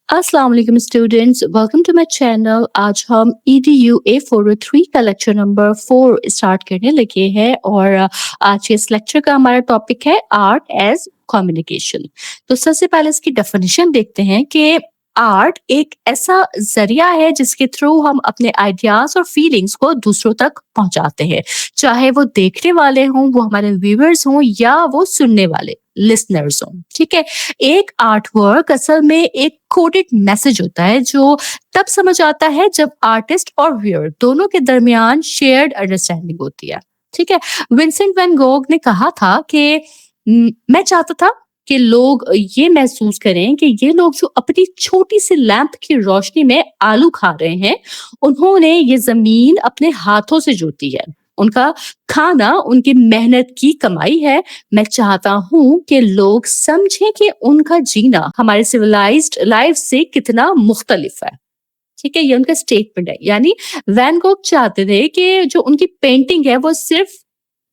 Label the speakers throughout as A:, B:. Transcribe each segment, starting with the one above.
A: अस्सलाम वालेकुम students, welcome to my channel. आज हम EDU A403 का लेक्चर नंबर 4 स्टार्ट करने लगे हैं और आज के इस लेक्चर का हमारा टॉपिक है आर्ट एज कम्युनिकेशन। तो सबसे पहले इसकी डेफिनेशन देखते हैं कि आर्ट एक ऐसा जरिया है जिसके थ्रू हम अपने आइडियाज और फीलिंग्स को दूसरों तक पहुंचाते हैं, चाहे वो देखने वाले हों, वो हमारे व्यूअर्स हों या वो सुनने वाले लिसनर्स हों। ठीक है, एक आर्ट वर्क असल में एक कोडेड मैसेज होता है जो तब समझ आता है जब आर्टिस्ट और व्यूअर दोनों के दरमियान शेयर्ड अंडरस्टैंडिंग होती है। ठीक है, विंसेंट वैन गोग ने कहा था कि मैं चाहता था कि लोग ये महसूस करें कि ये लोग जो अपनी छोटी सी लैंप की रोशनी में आलू खा रहे हैं, उन्होंने ये जमीन अपने हाथों से जोती है। उनका खाना उनकी मेहनत की कमाई है। मैं चाहता हूँ कि लोग समझें कि उनका जीना हमारे सिविलाइज्ड लाइफ से कितना मुख्तलिफ है। ठीक है, ये उनका स्टेटमेंट है। यानी वैन गोग चाहते थे कि जो उनकी पेंटिंग है वो सिर्फ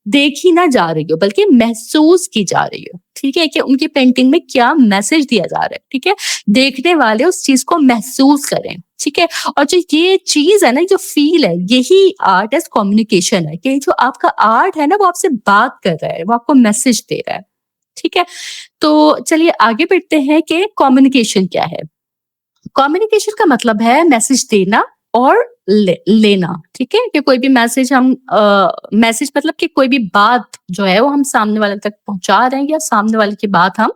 A: देखी ना जा रही हो बल्कि महसूस की जा रही हो। ठीक है, कि उनकी पेंटिंग में क्या मैसेज दिया जा रहा है। ठीक है, देखने वाले उस चीज को महसूस करें। ठीक है, और जो ये चीज है ना, जो फील है, यही आर्ट एज कम्युनिकेशन है कि जो आपका आर्ट है ना, वो आपसे बात कर रहा है, वो आपको मैसेज दे रहा है। ठीक है, तो चलिए आगे बढ़ते हैं कि कम्युनिकेशन क्या है। कम्युनिकेशन का मतलब है मैसेज देना और लेना। ठीक है, कि कोई भी मैसेज हम मैसेज मतलब कि कोई भी बात जो है वो हम सामने वाले तक पहुंचा रहे हैं या सामने वाले की बात हम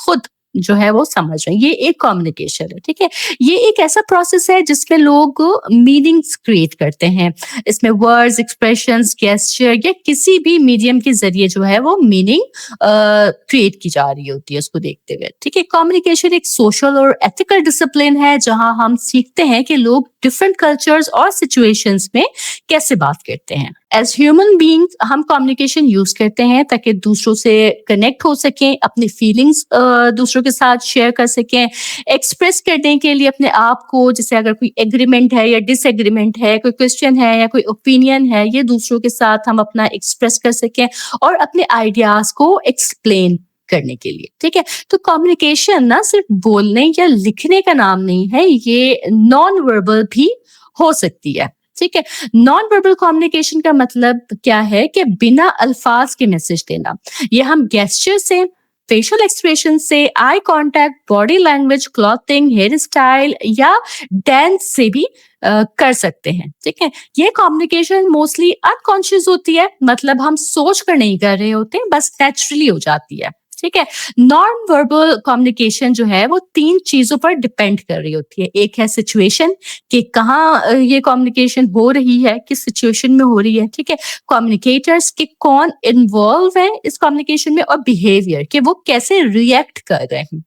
A: खुद जो है वो समझ रहे हैं, ये एक कम्युनिकेशन है। ठीक है, ये एक ऐसा प्रोसेस है जिसमें लोग मीनिंग्स क्रिएट करते हैं। इसमें वर्ड्स, एक्सप्रेशंस, गेस्चर या किसी भी मीडियम के जरिए जो है वो मीनिंग क्रिएट की जा रही होती है उसको देखते हुए। ठीक है, कम्युनिकेशन एक सोशल और एथिकल डिसिप्लिन है जहां हम सीखते हैं कि लोग डिफरेंट कल्चर्स और सिचुएशंस में कैसे बात करते हैं। एज ह्यूमन बीइंग्स हम कम्युनिकेशन यूज करते हैं ताकि दूसरों से कनेक्ट हो सकें, अपनी फीलिंग्स दूसरों के साथ शेयर कर सकें, एक्सप्रेस करने के लिए अपने आप को, जैसे अगर कोई एग्रीमेंट है या डिसएग्रीमेंट है, कोई क्वेश्चन है या कोई ओपिनियन है, ये दूसरों के साथ हम अपना एक्सप्रेस कर सकें और अपने आइडियाज को एक्सप्लेन करने के लिए। ठीक है, तो कम्युनिकेशन ना सिर्फ बोलने या लिखने का नाम नहीं है, ये नॉन वर्बल भी हो सकती है। ठीक है, नॉन वर्बल कम्युनिकेशन का मतलब क्या है कि बिना अल्फाज के मैसेज देना। ये हम गेस्चर से, फेशियल एक्सप्रेशन से, eye contact, body language, clothing, hairstyle या डांस से भी कर सकते हैं। ठीक है, ये कम्युनिकेशन मोस्टली अनकॉन्शियस होती है, मतलब हम सोच कर नहीं कर रहे होते, बस नेचुरली हो जाती है। ठीक है, नॉन वर्बल कम्युनिकेशन जो है वो 3 चीजों पर डिपेंड कर रही होती है। एक है सिचुएशन, कि कहाँ ये कम्युनिकेशन हो रही है, किस सिचुएशन में हो रही है। ठीक है, कम्युनिकेटर्स के कौन इन्वॉल्व है इस कम्युनिकेशन में, और बिहेवियर, कि वो कैसे रिएक्ट कर रहे हैं।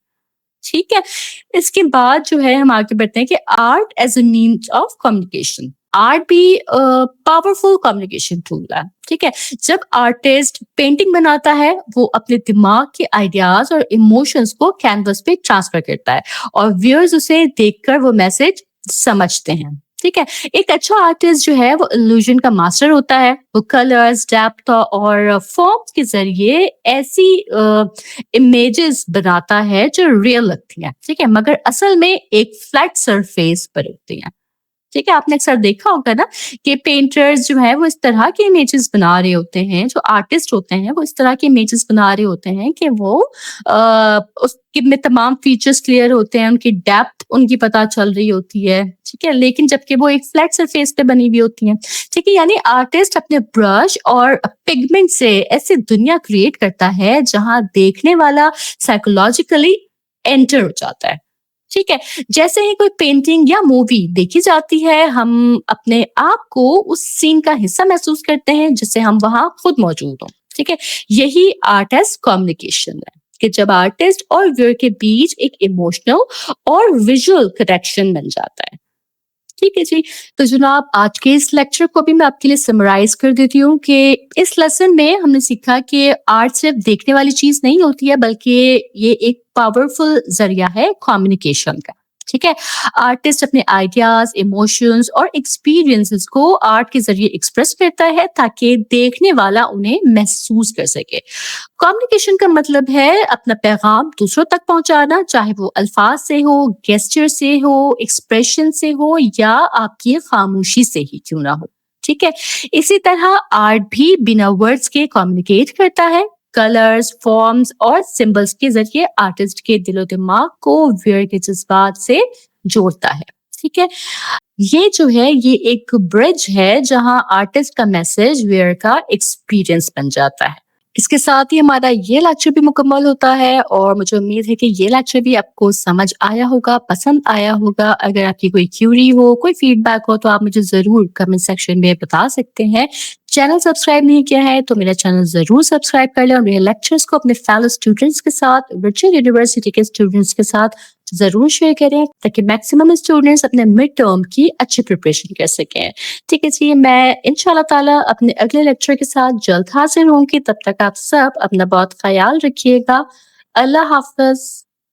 A: ठीक है, इसके बाद जो है हम आगे बढ़ते हैं कि art as a means of communication. Art भी पावरफुल कम्युनिकेशन टूल है। ठीक है, जब आर्टिस्ट पेंटिंग बनाता है वो अपने दिमाग के आइडियाज और इमोशंस को कैनवस पे ट्रांसफर करता है और व्यूअर्स उसे देखकर वो मैसेज समझते हैं। ठीक है, एक अच्छा आर्टिस्ट जो है वो इल्यूजन का मास्टर होता है। वो कलर्स, डेप्थ और फॉर्म्स के जरिए ऐसी इमेजेस बनाता है जो रियल लगती हैं। ठीक है, मगर असल में एक फ्लैट सरफेस पर होती हैं। ठीक है, आपने अक्सर देखा होगा ना कि पेंटर्स जो है वो इस तरह के इमेजेस बना रहे होते हैं, जो आर्टिस्ट होते हैं वो इस तरह के इमेजेस बना रहे होते हैं कि वो उसके में तमाम फीचर्स क्लियर होते हैं, उनकी डेप्थ उनकी पता चल रही होती है। ठीक है, लेकिन जबकि वो एक फ्लैट सरफेस पे बनी हुई होती हैं। ठीक है, यानी आर्टिस्ट अपने ब्रश और पिगमेंट से ऐसी दुनिया क्रिएट करता है जहां देखने वाला साइकोलॉजिकली एंटर हो जाता है। ठीक है, जैसे ही कोई पेंटिंग या मूवी देखी जाती है, हम अपने आप को उस सीन का हिस्सा महसूस करते हैं जिससे हम वहां खुद मौजूद हों। ठीक है, यही आर्ट एज कम्युनिकेशन है, कि जब आर्टिस्ट और व्यूअर के बीच एक इमोशनल और विजुअल कनेक्शन बन जाता है। ठीक है जी, तो जनाब आज के इस लेक्चर को भी मैं आपके लिए समराइज कर देती हूँ कि इस लेसन में हमने सीखा कि आर्ट सिर्फ देखने वाली चीज नहीं होती है, बल्कि ये एक पावरफुल जरिया है कम्युनिकेशन का। ठीक है? आर्टिस्ट अपने आइडियाज़, इमोशंस और एक्सपीरियंसेस को आर्ट के ज़रिए एक्सप्रेस करता है ताकि देखने वाला उन्हें महसूस कर सके। कम्युनिकेशन का मतलब है अपना पैगाम दूसरों तक पहुँचाना, चाहे वो अल्फाज से हो, गेस्चर से हो, एक्सप्रेशन से हो या आपकी खामोशी से ही क्यों ना हो। ठीक है? इसी तरह आर्ट भी बिना वर्ड्स के कम्युनिकेट करता है। कलर्स, फॉर्म्स और सिंबल्स के ज़रिए आर्टिस्ट के दिलो-दिमाग को व्यूअर के जज़्बात से जोड़ता है। ठीक है? ये जो है ये एक ब्रिज है जहाँ आर्टिस्ट का मैसेज व्यूअर का एक्सपीरियंस बन जाता है। इसके साथ ही हमारा ये लेक्चर भी मुकम्मल होता है और मुझे उम्मीद है कि ये लेक्चर भी आपको समझ आया होगा, पसंद आया होगा। अगर आपकी कोई क्यूरी हो, कोई फीडबैक हो तो आप मुझे ज़रूर कमेंट सेक्शन में बता सकते हैं। चैनल सब्सक्राइब नहीं किया है तो मेरा चैनल ज़रूर सब्सक्राइब कर लें और मेरे लेक्चर्स को अपने फेलो स्टूडेंट्स के साथ, वर्चुअल यूनिवर्सिटी के स्टूडेंट्स के साथ ज़रूर शेयर करें ताकि मैक्सिमम स्टूडेंट्स अपने मिड टर्म की अच्छी प्रिपरेशन कर सकें। ठीक है जी, मैं इंशाल्लाह ताला अपने अगले लेक्चर के साथ जल्द हाज़िर होंगी। तब तक आप सब अपना बहुत ख़याल रखिएगा। अल्लाह हाफ़िज़।